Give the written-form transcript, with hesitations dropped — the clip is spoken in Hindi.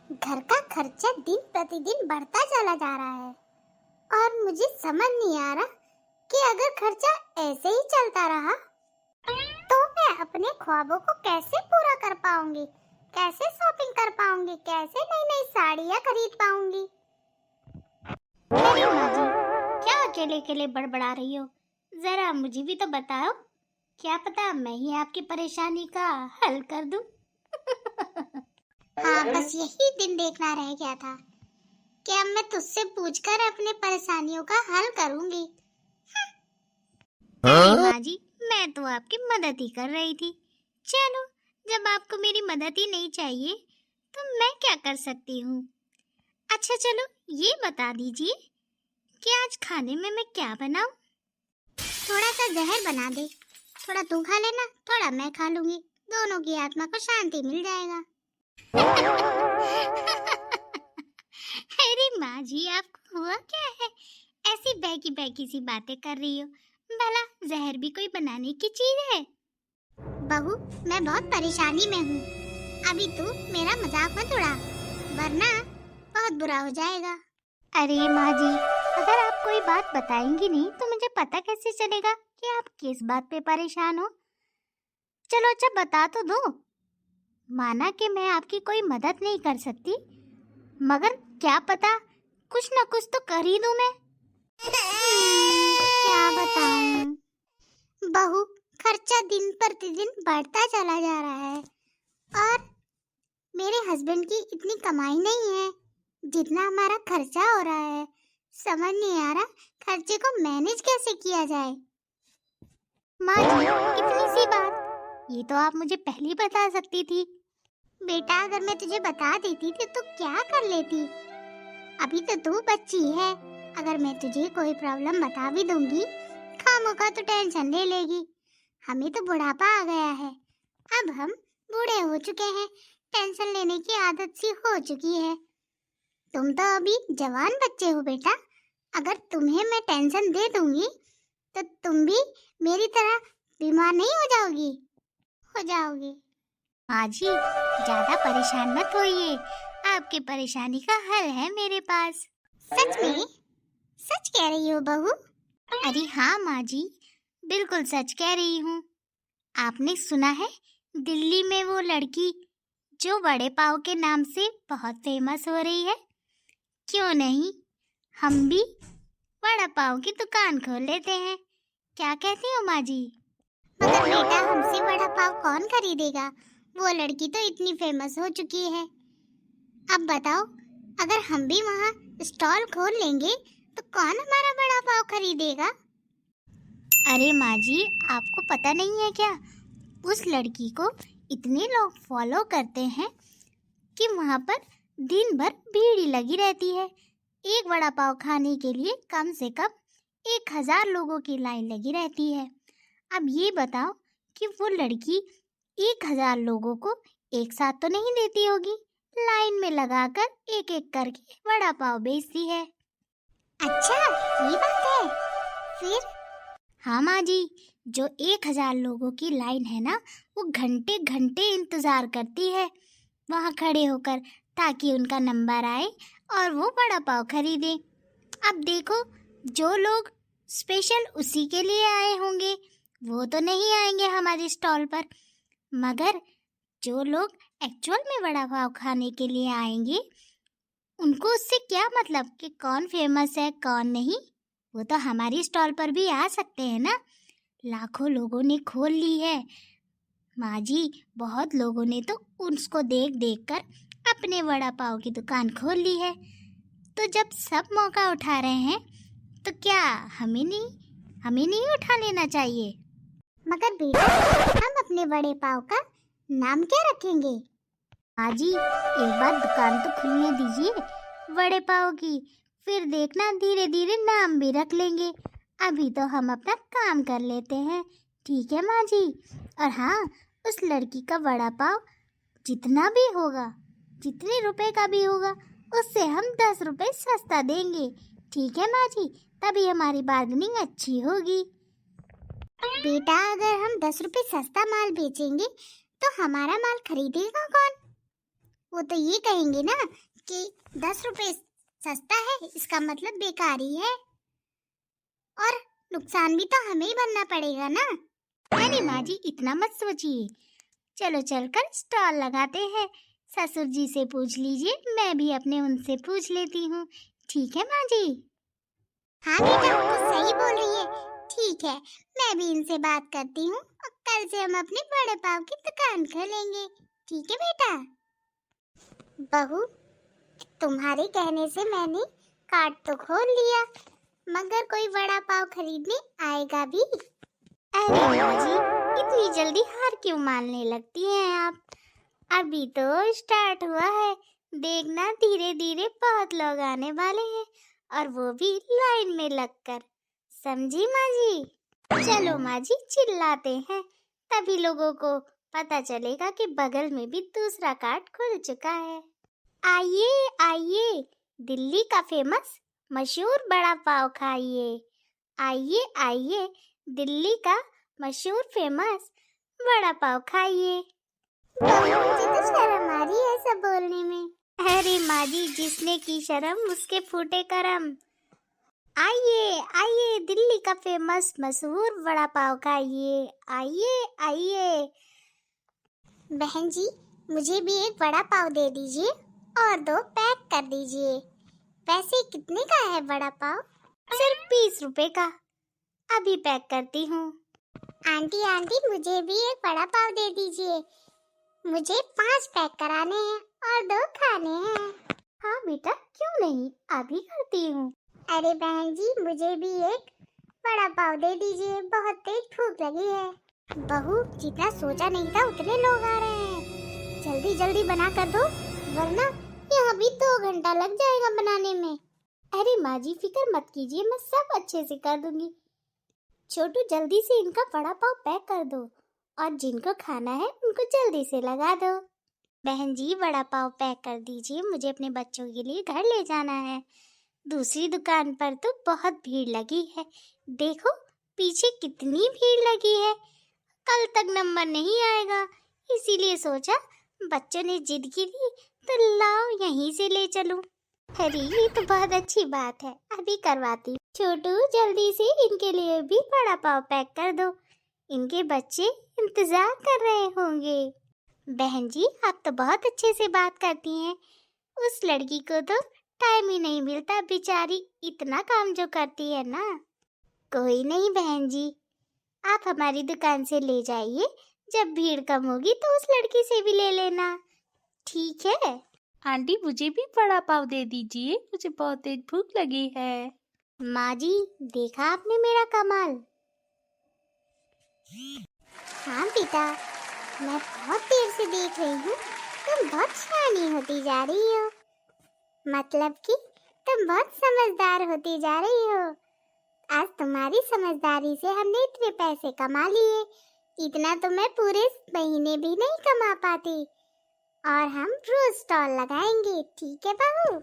घर का खर्चा दिन प्रतिदिन बढ़ता चला जा रहा है और मुझे समझ नहीं आ रहा कि अगर खर्चा ऐसे ही चलता रहा तो मैं अपने ख्वाबों को कैसे पूरा कर पाऊंगी, कैसे शॉपिंग कर पाऊंगी, कैसे नई नई साड़ियाँ खरीद पाऊंगी। अरे माँ जी, क्या अकेले अकेले बड़बड़ा रही हो? जरा मुझे भी तो बताओ, क्या पता मैं ही आपकी परेशानी का हल कर दूं। हाँ, बस यही दिन देखना रह गया था कि अब मैं तुझसे पूछकर अपने परेशानियों का हल करूंगी। अरे माँ जी, मैं तो आपकी मदद ही कर रही थी। चलो, जब आपको मेरी मदद ही नहीं चाहिए तो मैं क्या कर सकती हूँ। अच्छा चलो, ये बता दीजिए कि आज खाने में मैं क्या बनाऊं? थोड़ा सा जहर बना दे, थोड़ा तू खा लेना, थोड़ा मैं खा लूंगी, दोनों की आत्मा को शांति मिल जाएगा। अरे माँ जी, आपको हुआ क्या है? ऐसी बहकी बहकी सी बातें कर रही हो। भला जहर भी कोई बनाने की चीज है? बहू, मैं बहुत परेशानी में हूँ। अभी तू मेरा मजाक मत उड़ा, वरना बहुत बुरा हो जाएगा। अरे माँ जी, अगर आप कोई बात बताएंगी नहीं तो मुझे पता कैसे चलेगा कि आप किस बात पे परेशान हो। चलो अच्छा, बता तो दो। माना कि मैं आपकी कोई मदद नहीं कर सकती, मगर क्या पता कुछ ना कुछ तो कर ही दूं मैं। क्या बताऊं बहू, खर्चा दिन प्रतिदिन बढ़ता चला जा रहा है और मेरे हस्बैंड की इतनी कमाई नहीं है जितना हमारा खर्चा हो रहा है। समझ नहीं आ रहा खर्चे को मैनेज कैसे किया जाए। माँ जी, इतनी सी बात, ये तो आप मुझे पहले ही बता सकती थी। बेटा, अगर मैं तुझे बता देती थी तो क्या कर लेती। अभी तो तू बच्ची है, अगर मैं तुझे कोई प्रॉब्लम बता भी दूंगी, खामोखा तो टेंशन ले लेगी। हमें तो बुढ़ापा आ गया है, अब हम बूढ़े हो चुके हैं, टेंशन लेने की आदत सी हो चुकी है। तुम तो अभी जवान बच्चे हो बेटा, अगर तुम्हें मैं टेंशन दे दूंगी तो तुम भी मेरी तरह बीमार नहीं हो जाओगी। हो जाओगी। माँ जी, ज्यादा परेशान मत होइए, आपकी परेशानी का हल है मेरे पास। सच में? सच कह रही हो बहू? अरे हाँ माँ जी, बिल्कुल सच कह रही हूँ। आपने सुना है दिल्ली में वो लड़की जो बड़े पाव के नाम से बहुत फेमस हो रही है? क्यों नहीं, हम भी बड़ा पाव की दुकान खोल लेते हैं। क्या कहती हो माँ जी? मगर बेटा, हमसे बड़ा पाव कौन खरीदेगा? वो लड़की तो इतनी फेमस हो चुकी है। अब बताओ, अगर हम भी वहाँ स्टॉल खोल लेंगे तो कौन हमारा बड़ा पाव खरीदेगा? अरे माँ जी, आपको पता नहीं है क्या, उस लड़की को इतने लोग फॉलो करते हैं कि वहाँ पर दिन भर भीड़ ही लगी रहती है। एक वड़ा पाव खाने के लिए कम से कम 1000 लोगों की लाइन लगी रहती है। अब ये बताओ कि वो लड़की 1000 लोगों को एक साथ तो नहीं देती होगी, लाइन में लगाकर एक एक करके वड़ा पाव बेचती है। अच्छा, ये बात है। फिर? हाँ माँ जी, जो 1000 लोगों की लाइन है ना, वो घंटे घंटे इंतजार करती है वहाँ खड़े होकर, ताकि उनका नंबर आए और वो वड़ा पाव खरीदे। अब देखो, जो लोग स्पेशल उसी के लिए आए होंगे वो तो नहीं आएंगे हमारे स्टॉल पर, मगर जो लोग एक्चुअल में वड़ा पाव खाने के लिए आएंगे उनको उससे क्या मतलब कि कौन फेमस है कौन नहीं, वो तो हमारी स्टॉल पर भी आ सकते हैं ना। लाखों लोगों ने खोल ली है माँ जी, बहुत लोगों ने तो उसको देख देख कर अपने वड़ा पाव की दुकान खोल ली है। तो जब सब मौका उठा रहे हैं तो क्या हमें नहीं उठा लेना चाहिए? मगर बेटा, हम अपने बड़े पाव का नाम क्या रखेंगे? माँ जी, एक बार दुकान तो खुलने दीजिए बड़े पाव की, फिर देखना धीरे धीरे नाम भी रख लेंगे। अभी तो हम अपना काम कर लेते हैं, ठीक है माँ जी? और हाँ, उस लड़की का वड़ा पाव जितना भी होगा, जितने रुपए का भी होगा, उससे हम 10 रुपए सस्ता देंगे, ठीक है माँ जी? तभी हमारी बार्गेनिंग अच्छी होगी। बेटा, अगर हम 10 रुपए सस्ता माल बेचेंगे तो हमारा माल खरीदेगा कौन? वो तो ये कहेंगे ना कि 10 रुपए सस्ता है, इसका मतलब बेकारी है, और नुकसान भी तो हमें ही भरना पड़ेगा ना। अरे माँ जी इतना मत सोचिए, चलो चलकर स्टॉल लगाते हैं। ससुर जी से पूछ लीजिए, मैं भी अपने उनसे पूछ लेती हूँ। ठीक है माँ जी? हाँ बेटा, वो तो सही बोल रही है। ठीक है, मैं भी इनसे बात करती हूँ और कल से हम अपने बड़े पाव की दुकान खोलेंगे। ठीक है बेटा। बहू, तुम्हारे कहने से मैंने कार्ट तो खोल लिया, मगर कोई वड़ा पाव खरीदने आएगा भी? अरे माँ जी इतनी जल्दी हार क्यों मानने लगती हैं आप? अभी तो स्टार्ट हुआ है, देखना धीरे धीरे बहुत लोग आने वाले हैं, और वो भी लाइन में लगकर। समझी माँ जी? चलो माँ जी चिल्लाते हैं, तभी लोगों को पता चलेगा कि बगल में भी दूसरा कार्ट खुल चुका है। आइए आइए, दिल्ली का फेमस मशहूर बड़ा पाव खाइए। आइए आइए, दिल्ली का मशहूर फेमस बड़ा पाव खाइए। मुझे तो शर्म आ रही है सब बोलने में। अरे माँ जी जिसने की शर्म उसके फूटे करम। आइए आइए, दिल्ली का फेमस मशहूर वड़ा पाव खाइए। आइए आइए। बहन जी, मुझे भी एक वड़ा पाव दे दीजिए और 2 पैक कर दीजिए। वैसे कितने का है वड़ा पाव? सिर्फ 20 रुपए का। अभी पैक करती हूँ। आंटी आंटी, मुझे भी एक वड़ा पाव दे दीजिए। मुझे 5 पैक कराने हैं और 2 खाने हैं। हाँ बेटा, क्यों नहीं, अभी करती हूँ। अरे बहन जी, मुझे भी एक वड़ा पाव दे दीजिए, बहुत तेज भूख लगी है। बहू, जितना सोचा नहीं था उतने लोग आ रहे हैं। जल्दी जल्दी बना कर दो, वरना यहाँ भी 2 घंटा लग जाएगा बनाने में। अरे माँ जी फिक्र मत कीजिए, मैं सब अच्छे से कर दूंगी। छोटू जल्दी से इनका वड़ा पाव पैक कर दो, और जिनको खाना है उनको जल्दी से लगा दो। बहन जी वड़ा पाव पैक कर दीजिए, मुझे अपने बच्चों के लिए घर ले जाना है। दूसरी दुकान पर तो बहुत भीड़ लगी है, देखो पीछे कितनी भीड़ लगी है। कल तक नंबर नहीं आएगा, इसीलिए सोचा बच्चों ने जिद की थी तो लाओ यहीं से ले चलूं। अरे ये तो बहुत अच्छी बात है, अभी करवाती हूँ। छोटू जल्दी से इनके लिए भी वड़ा पाव पैक कर दो, इनके बच्चे इंतजार कर रहे होंगे। बहन जी आप तो बहुत अच्छे से बात करती हैं, उस लड़की को तो टाइम ही नहीं मिलता, बेचारी इतना काम जो करती है ना। कोई नहीं बहन जी, आप हमारी दुकान से ले जाइए, जब भीड़ कम होगी तो उस लड़की से भी ले लेना, ठीक है? आंटी मुझे भी वड़ा पाव दे दीजिए, मुझे बहुत तेज भूख लगी है। माँ जी देखा आपने मेरा कमाल? हाँ बेटा, मैं बहुत देर से देख रही हूँ, तुम बहुत शैतानी होती जा रही हो। मतलब कि तुम बहुत समझदार होती जा रही हो। आज तुम्हारी समझदारी से हमने इतने पैसे कमा लिए, इतना तो मैं पूरे महीने भी नहीं कमा पाती। और हम रोज स्टॉल लगाएंगे, ठीक है बहू?